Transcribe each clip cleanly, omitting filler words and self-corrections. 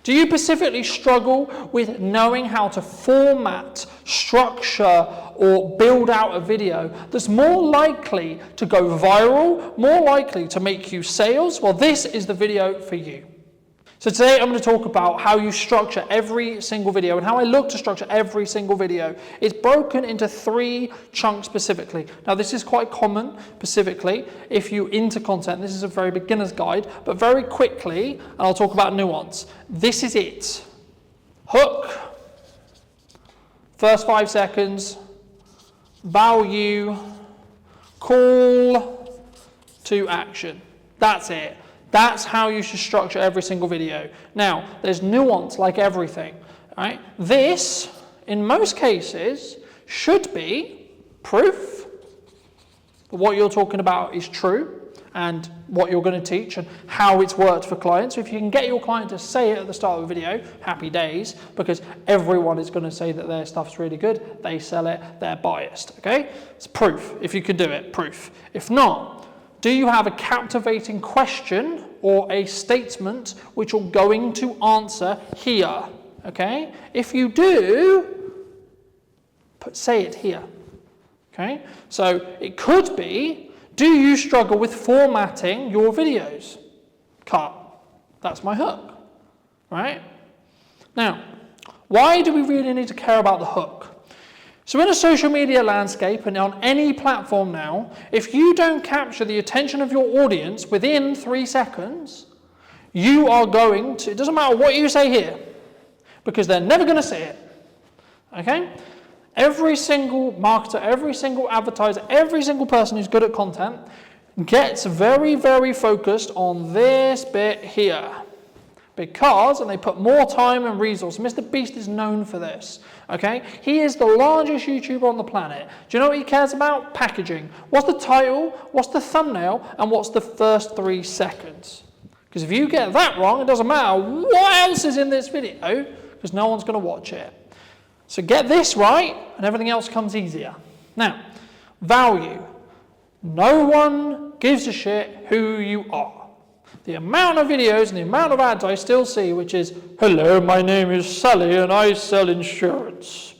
Do you specifically struggle with knowing how to format, structure, or build out a video that's more likely to go viral, more likely to make you sales? Well, this is the video for you. So today I'm going to talk about how you structure every single video and how I look to structure every single video. It's broken into 3 chunks specifically. Now this is quite common specifically if you're into content. This is a very beginner's guide, but very quickly, and I'll talk about nuance. This is it. Hook, first 5 seconds, value, call to action. That's it. That's how you should structure every single video. Now, there's nuance like everything, right? This, in most cases, should be proof that what you're talking about is true and what you're going to teach and how it's worked for clients. So if you can get your client to say it at the start of the video, happy days, because everyone is going to say that their stuff's really good, they sell it, they're biased, okay? It's proof. If you can do it, proof. If not, do you have a captivating question or a statement which you're going to answer here? Okay? If you do, say it here. Okay? So it could be, do you struggle with formatting your videos? Cut. That's my hook. Right? Now, why do we really need to care about the hook? So in a social media landscape and on any platform now, if you don't capture the attention of your audience within 3 seconds, you are going to, it doesn't matter what you say here, because they're never going to see it. Okay? Every single marketer, every single advertiser, every single person who's good at content gets very, very focused on this bit here. Because, and they put more time and resource. Mr. Beast is known for this, okay? He is the largest YouTuber on the planet. Do you know what he cares about? Packaging. What's the title, what's the thumbnail, and what's the first 3 seconds? Because if you get that wrong, it doesn't matter what else is in this video, because no one's going to watch it. So get this right, and everything else comes easier. Now, value. No one gives a shit who you are. The amount of videos and the amount of ads I still see, which is, hello, my name is Sally and I sell insurance.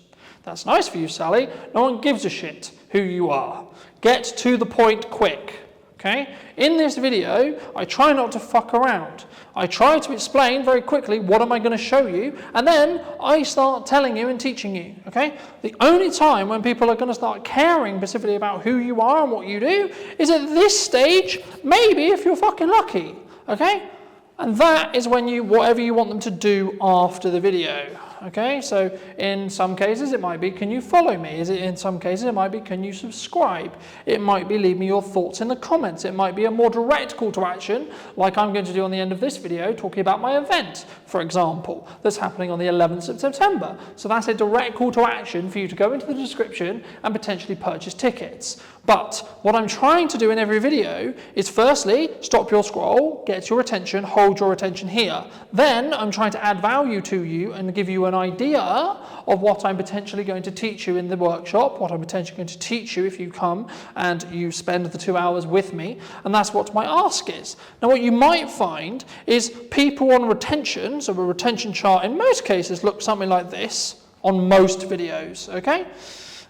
That's nice for you, Sally. No one gives a shit who you are. Get to the point quick, okay? In this video, I try not to fuck around. I try to explain very quickly what am I going to show you, and then I start telling you and teaching you, okay? The only time when people are going to start caring specifically about who you are and what you do is at this stage, maybe if you're fucking lucky. Okay? And that is when you, whatever you want them to do after the video. Okay? So in some cases it might be, can you follow me? In some cases it might be, can you subscribe? It might be, leave me your thoughts in the comments. It might be a more direct call to action, like I'm going to do on the end of this video, talking about my event, for example, that's happening on the 11th of September. So that's a direct call to action for you to go into the description and potentially purchase tickets. But what I'm trying to do in every video is firstly, stop your scroll, get your attention, hold your attention here. Then I'm trying to add value to you and give you an idea of what I'm potentially going to teach you in the workshop, what I'm potentially going to teach you if you come and you spend the 2 hours with me. And that's what my ask is. Now what you might find is people on retention, so a retention chart in most cases looks something like this on most videos, okay?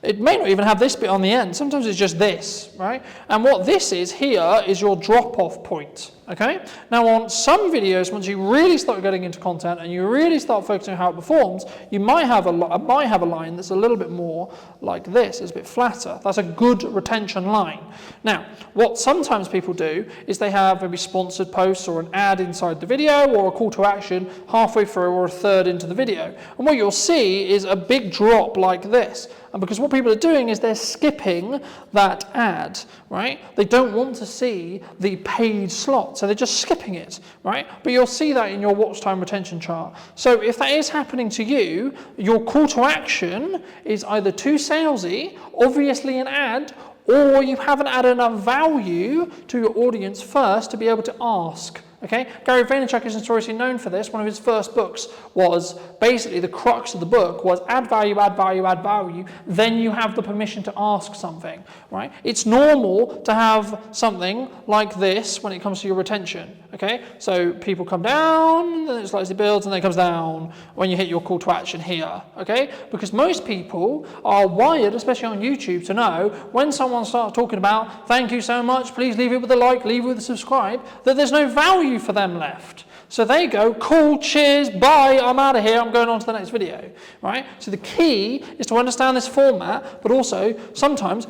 It may not even have this bit on the end. Sometimes it's just this, right? And what this is here is your drop-off point, okay? Now on some videos, once you really start getting into content and you really start focusing on how it performs, you might have a line that's a little bit more like this. It's a bit flatter. That's a good retention line. Now, what sometimes people do is they have maybe sponsored posts or an ad inside the video or a call to action halfway through or a third into the video. And what you'll see is a big drop like this. And because what people are doing is they're skipping that ad, right? They don't want to see the paid slot, so they're just skipping it, right? But you'll see that in your watch time retention chart. So if that is happening to you, your call to action is either too salesy, obviously an ad, or you haven't added enough value to your audience first to be able to ask Okay, Gary Vaynerchuk is notoriously known for this. One of his first books was basically the crux of the book was add value, add value, add value. Then you have the permission to ask something, right? It's normal to have something like this when it comes to your retention. Okay, so people come down, then it slightly builds, and then it comes down when you hit your call to action here. Okay, because most people are wired, especially on YouTube, to know when someone starts talking about thank you so much, please leave it with a like, leave it with a subscribe, that there's no value for them left. So they go, cool, cheers, bye, I'm out of here, I'm going on to the next video, right? So the key is to understand this format, but also sometimes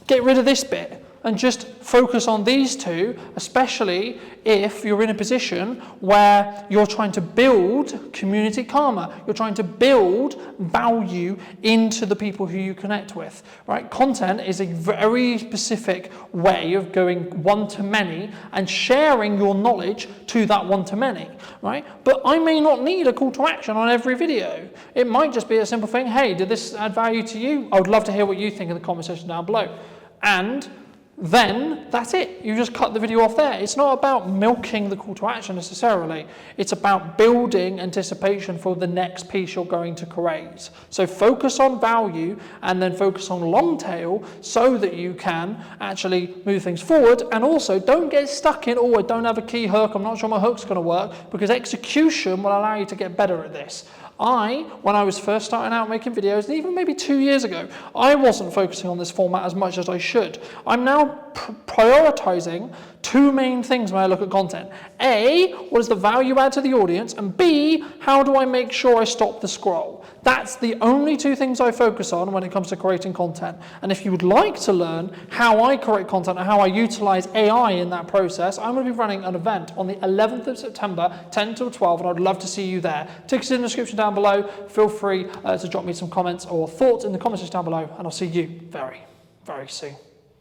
get rid of this bit and just focus on these two, especially if you're in a position where you're trying to build community karma, you're trying to build value into the people who you connect with, right? Content is a very specific way of going one-to-many and sharing your knowledge to that one-to-many, right? But I may not need a call to action on every video. It might just be a simple thing, hey, did this add value to you? I would love to hear what you think in the comment section down below. And then that's it. You just cut the video off there. It's not about milking the call to action necessarily. It's about building anticipation for the next piece you're going to create. So focus on value and then focus on long tail so that you can actually move things forward. And also don't get stuck in, oh, I don't have a key hook, I'm not sure my hook's going to work, because execution will allow you to get better at this. When I was first starting out making videos, and even maybe 2 years ago, I wasn't focusing on this format as much as I should. I'm now prioritizing two main things when I look at content. A, what is the value add to the audience? And B, how do I make sure I stop the scroll? That's the only two things I focus on when it comes to creating content. And if you would like to learn how I create content and how I utilize AI in that process, I'm going to be running an event on the 11th of September, 10 till 12, and I'd love to see you there. Tickets in the description down below. Feel free to drop me some comments or thoughts in the comments down below, and I'll see you very, very soon.